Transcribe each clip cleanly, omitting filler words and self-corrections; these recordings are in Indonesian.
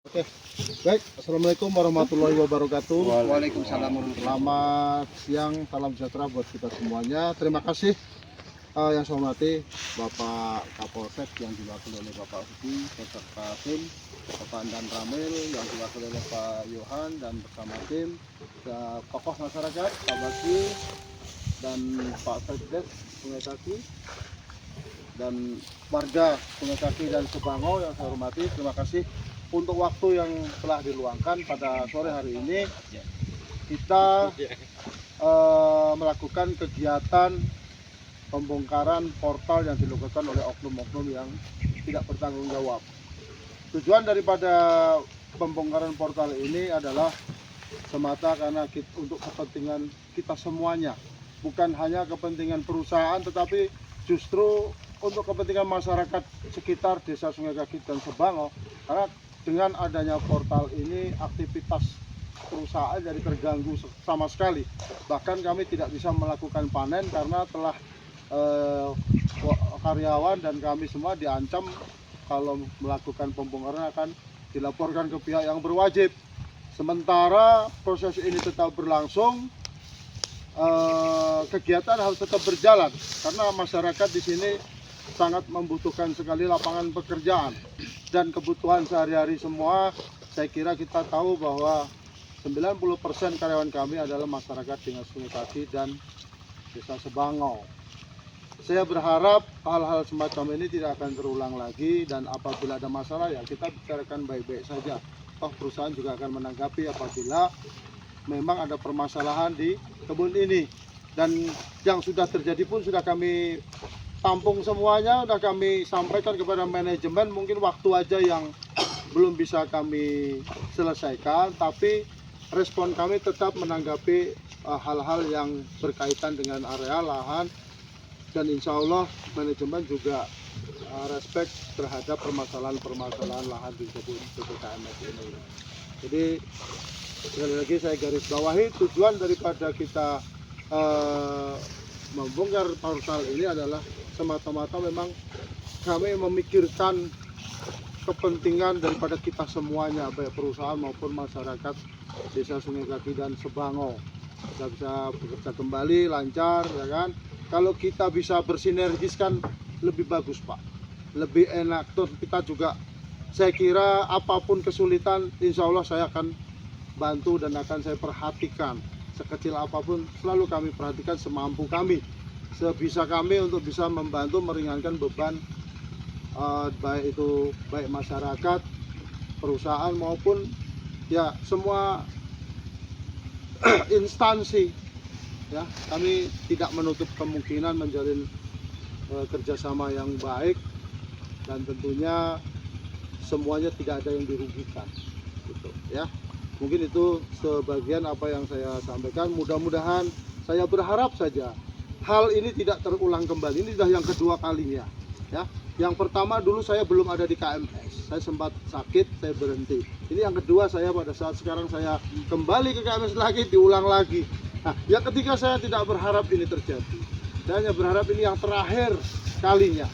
Oke, baik. Assalamualaikum warahmatullahi wabarakatuh. Waalaikumsalam warahmatullahi Selamat siang, salam sejahtera buat kita semuanya. Terima kasih yang saya hormati Bapak Kapolsek yang diwakili oleh Bapak Suki, beserta tim, Bapak Andan Ramil yang diwakili oleh Pak Yohan dan bersama tim, tokoh masyarakat, Pak Baki dan Pak Sekdes Sungai Kaki dan warga Sungai Kaki dan Sebango yang saya hormati. Terima kasih untuk waktu yang telah diluangkan pada sore hari ini. Kita melakukan kegiatan pembongkaran portal yang dilakukan oleh oknum-oknum yang tidak bertanggung jawab. Tujuan daripada pembongkaran portal ini adalah semata karena untuk kepentingan kita semuanya, bukan hanya kepentingan perusahaan, tetapi justru untuk kepentingan masyarakat sekitar Desa Sungai Kaki dan Sebango. Karena dengan adanya portal ini aktivitas perusahaan jadi terganggu sama sekali. Bahkan kami tidak bisa melakukan panen karena telah karyawan dan kami semua diancam kalau melakukan pembongkaran akan dilaporkan ke pihak yang berwajib. Sementara proses ini tetap berlangsung, kegiatan harus tetap berjalan karena masyarakat di sini sangat membutuhkan sekali lapangan pekerjaan dan kebutuhan sehari-hari semua. Saya kira kita tahu bahwa 90% karyawan kami adalah masyarakat dengan Sungai Kaki dan Desa Sebango. Saya berharap hal-hal semacam ini tidak akan terulang lagi, dan apabila ada masalah ya kita bicarakan baik-baik saja. Toh perusahaan juga akan menanggapi apabila memang ada permasalahan di kebun ini. Dan yang sudah terjadi pun sudah kami tampung semuanya, sudah kami sampaikan kepada manajemen. Mungkin waktu aja yang belum bisa kami selesaikan, tapi respon kami tetap menanggapi hal-hal yang berkaitan dengan area lahan, dan insya Allah manajemen juga respect terhadap permasalahan-permasalahan lahan di kebun PPKMS ini. Jadi sekali lagi saya garis bawahi, tujuan daripada kita membongkar portal ini adalah semata-mata memang kami memikirkan kepentingan daripada kita semuanya, baik perusahaan maupun masyarakat Desa Sungai Kaki dan Sebango. Kita bisa bekerja kembali lancar, ya kan? Kalau kita bisa bersinergis kan lebih bagus, Pak. Lebih enak. Terus kita juga, saya kira apapun kesulitan, insya Allah saya akan bantu dan akan saya perhatikan. Sekecil apapun selalu kami perhatikan semampu kami, sebisa kami untuk bisa membantu meringankan beban baik masyarakat, perusahaan maupun ya semua instansi. Ya, kami tidak menutup kemungkinan menjalin kerjasama yang baik, dan tentunya semuanya tidak ada yang dirugikan, gitu ya. Mungkin itu sebagian apa yang saya sampaikan. Mudah-mudahan, saya berharap saja hal ini tidak terulang kembali. Ini sudah yang kedua kalinya, ya. Yang pertama dulu saya belum ada di KMS, saya sempat sakit, saya berhenti. Ini yang kedua saya pada saat sekarang saya kembali ke KMS lagi, diulang lagi. Nah, yang ketiga saya tidak berharap ini terjadi. Saya hanya berharap ini yang terakhir kalinya.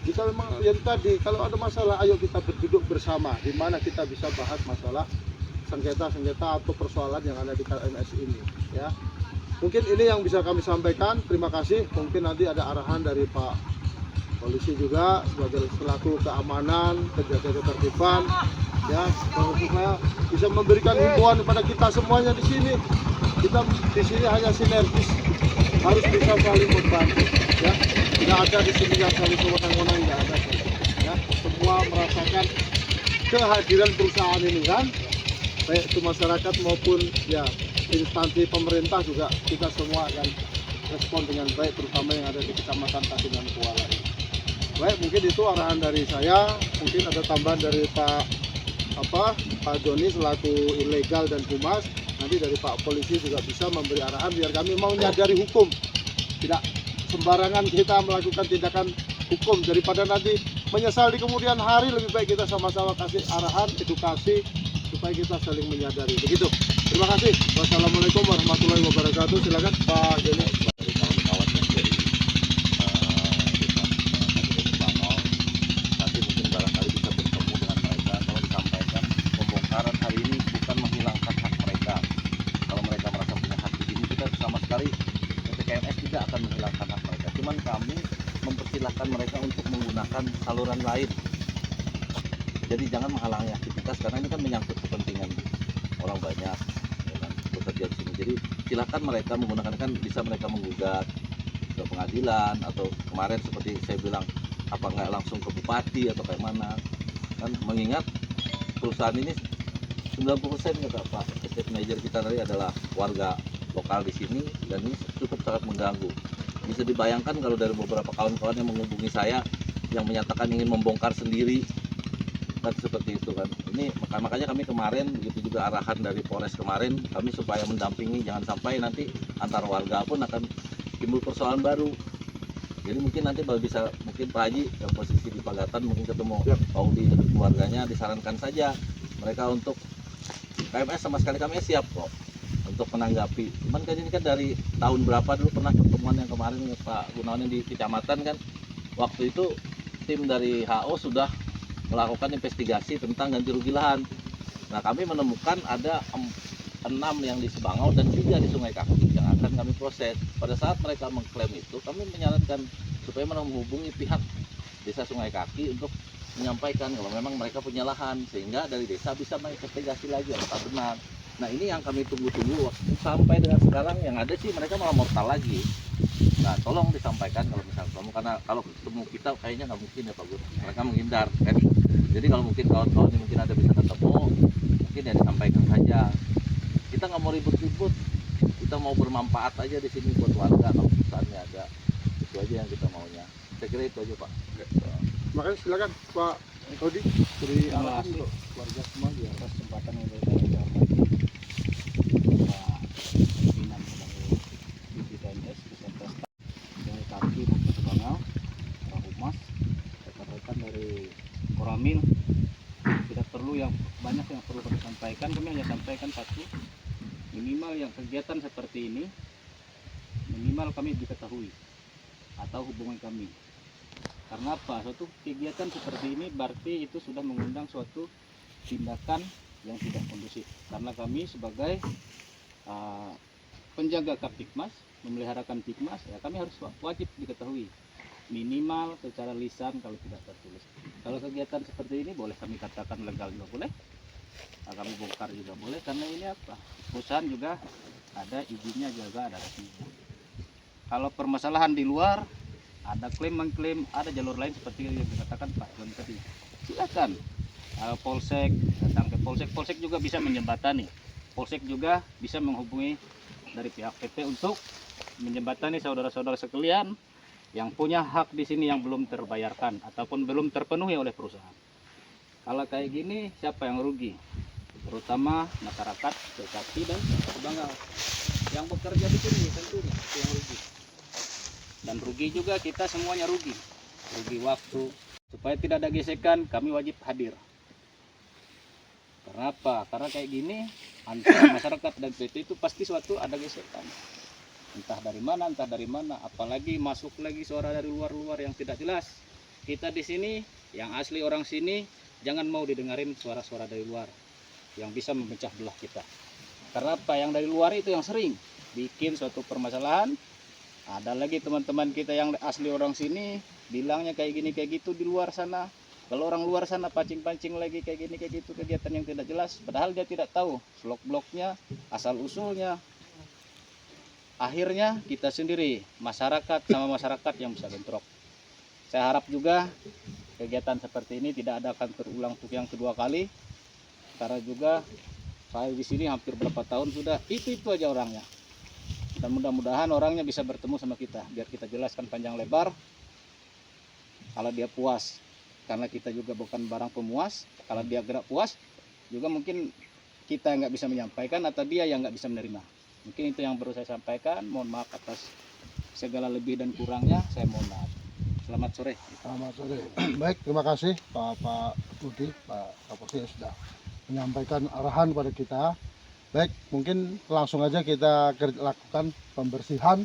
Kita memang yang tadi, kalau ada masalah, ayo kita berduduk bersama, di mana kita bisa bahas masalah sengketa-sengketa atau persoalan yang ada di KMS ini, ya. Mungkin ini yang bisa kami sampaikan. Terima kasih. Mungkin nanti ada arahan dari Pak Polisi juga sebagai selaku keamanan, penjaga ketertiban, ya, supaya bisa memberikan himbauan kepada kita semuanya di sini. Kita di sini hanya sinergis, harus bisa saling membantu, ya. Tidak ada di sini yang saling sewenang-wenang, tidak ada, ya. Semua merasakan kehadiran perusahaan ini kan, baik itu masyarakat maupun ya instansi pemerintah juga, kita semua akan respon dengan baik, terutama yang ada di Kecamatan Katingan Kuala ini. Baik, mungkin itu arahan dari saya. Mungkin ada tambahan dari Pak Joni selaku ilegal dan humas. Nanti dari Pak Polisi juga bisa memberi arahan biar kami mau menyadari hukum. Tidak sembarangan kita melakukan tindakan hukum, daripada nanti menyesal di kemudian hari. Lebih baik kita sama-sama kasih arahan, edukasi, supaya kita saling menyadari. Begitu. Terima kasih. Wassalamualaikum warahmatullahi wabarakatuh. Silakan Pak Joni. silakan mereka untuk menggunakan saluran lain. Jadi jangan menghalangi aktivitas karena ini kan menyangkut kepentingan orang banyak ya kan, bekerja di sini. Jadi silakan mereka menggunakan, kan bisa mereka menggugat ke pengadilan, atau kemarin seperti saya bilang apa nggak langsung ke bupati atau kayak mana kan, mengingat perusahaan ini 90% kata Pak estate manager kita tadi adalah warga lokal di sini, dan ini cukup sangat mengganggu. Bisa dibayangkan kalau dari beberapa kawan-kawan yang menghubungi saya yang menyatakan ingin membongkar sendiri kan, seperti itu kan. Ini makanya kami kemarin, begitu juga arahan dari Polres kemarin, kami supaya mendampingi, jangan sampai nanti antar warga pun akan timbul persoalan baru. Jadi mungkin nanti kalau bisa, mungkin Pak Haji yang posisi di Pagatan mungkin ketemu Audi keluarganya, disarankan saja mereka untuk KMS, sama sekali kami siap kok untuk menanggapi. Cuman kan ini kan dari tahun berapa dulu pernah pertemuan yang kemarin dengan Pak Gunawan yang di kecamatan kan, waktu itu tim dari HO sudah melakukan investigasi tentang ganti rugi lahan. Nah, kami menemukan ada 6 yang di Sebangau dan 3 di Sungai Kaki yang akan kami proses. Pada saat mereka mengklaim itu, kami menyarankan supaya menghubungi pihak Desa Sungai Kaki untuk menyampaikan kalau memang mereka punya lahan, sehingga dari desa bisa menginvestigasi lagi apakah benar. Nah, ini yang kami tunggu-tunggu sampai dengan sekarang. Yang ada sih mereka malah mortal lagi. Nah, tolong disampaikan kalau misalnya kamu, karena kalau ketemu kita kayaknya nggak mungkin ya Pak Gun, mereka menghindar kan. Jadi kalau mungkin kawan-kawan ini mungkin ada bisa ketemu, mungkin ya disampaikan saja. Kita nggak mau ribut-ribut, kita mau bermanfaat aja di sini buat warga. Kalau perusahaannya ada, itu aja yang kita maunya. Saya kira itu aja Pak. Makanya silakan Pak Audi dari arahan untuk warga semua di atas kesempatan yang kita hormati Pak pimpinan sebagai BPKMS beserta staf dari Kaki maupun Sebangau, Pak Humas, rekan-rekan dari Koramil. Tidak perlu yang banyak yang perlu kami sampaikan, kami hanya sampaikan satu, minimal yang kegiatan seperti ini minimal kami diketahui atau hubungan kami. Karena apa? Suatu kegiatan seperti ini berarti itu sudah mengundang suatu tindakan yang tidak kondusif. Karena kami sebagai penjaga Kaptikmas, memelihara Kaptikmas, ya kami harus wajib diketahui minimal secara lisan kalau tidak tertulis. Kalau kegiatan seperti ini boleh kami katakan legal juga boleh, kami bongkar juga boleh, karena ini apa? Perusahaan juga ada izinnya juga, ada resminya. Kalau permasalahan di luar, ada klaim mengklaim, ada jalur lain seperti yang dikatakan Pak John tadi, silakan Polsek datang ke Polsek. Polsek juga bisa menjembatani, Polsek juga bisa menghubungi dari pihak PT untuk menjembatani saudara-saudara sekalian yang punya hak di sini yang belum terbayarkan ataupun belum terpenuhi oleh perusahaan. Kalau kayak gini siapa yang rugi? Terutama masyarakat Kaki dan Sebangau yang bekerja di sini tentunya yang rugi. Dan rugi juga kita semuanya rugi waktu. Supaya tidak ada gesekan, kami wajib hadir. Karena apa? Karena kayak gini antara masyarakat dan PT itu pasti suatu ada gesekan. Entah dari mana, apalagi masuk lagi suara dari luar-luar yang tidak jelas. Kita di sini yang asli orang sini jangan mau didengarin suara-suara dari luar yang bisa memecah belah kita. Karena apa? Yang dari luar itu yang sering bikin suatu permasalahan. Ada lagi teman-teman kita yang asli orang sini bilangnya kayak gini kayak gitu di luar sana. Kalau orang luar sana pancing-pancing lagi kayak gini kayak gitu, kegiatan yang tidak jelas, padahal dia tidak tahu selok-beloknya, asal usulnya. Akhirnya kita sendiri, masyarakat sama masyarakat yang bisa bentrok. Saya harap juga kegiatan seperti ini tidak akan terulang untuk yang kedua kali, karena juga saya di sini hampir berapa tahun sudah itu aja orangnya. Dan mudah-mudahan orangnya bisa bertemu sama kita, biar kita jelaskan panjang lebar. Kalau dia puas, karena kita juga bukan barang pemuas. Kalau dia gerak puas, juga mungkin kita nggak bisa menyampaikan atau dia yang nggak bisa menerima. Mungkin itu yang perlu saya sampaikan. Mohon maaf atas segala lebih dan kurangnya. Saya mohon maaf. Selamat sore. Selamat sore. Baik, terima kasih Pak Budi, Pak Kapolri yang sudah menyampaikan arahan pada kita. Baik, mungkin langsung aja kita lakukan pembersihan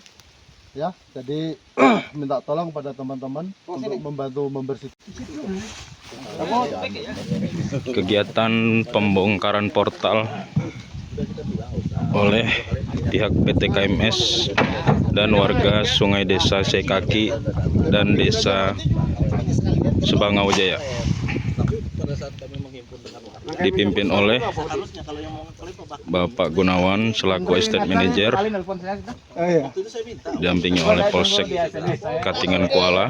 ya. Jadi minta tolong pada teman-teman untuk membantu membersihkan. Kegiatan pembongkaran portal oleh pihak PT KMS dan warga Sungai Desa Sekaki dan Desa Sebangau Jaya. Tapi pada saat kami menghimpun dengan warga, Dipimpin oleh harusnya kalau yang mau ngeklaim Pak, Bapak Gunawan selaku estate manager, Oh iya. waktu itu saya minta. didampingi oleh Polsek Katingan Kuala.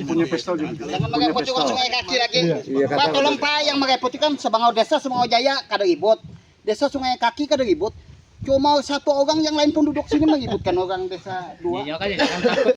Punya pistol juga. Jangan pakai putih sungai kaki lagi. Pak tolong Pak yang pakai putih kan Sebangau Desa Sebangau Jaya kada ribut. Desa Sungai Kaki kada ribut. Cuma satu orang yang lain penduduk sini mengibutkan orang desa dua. Iya, kan, jangan takut.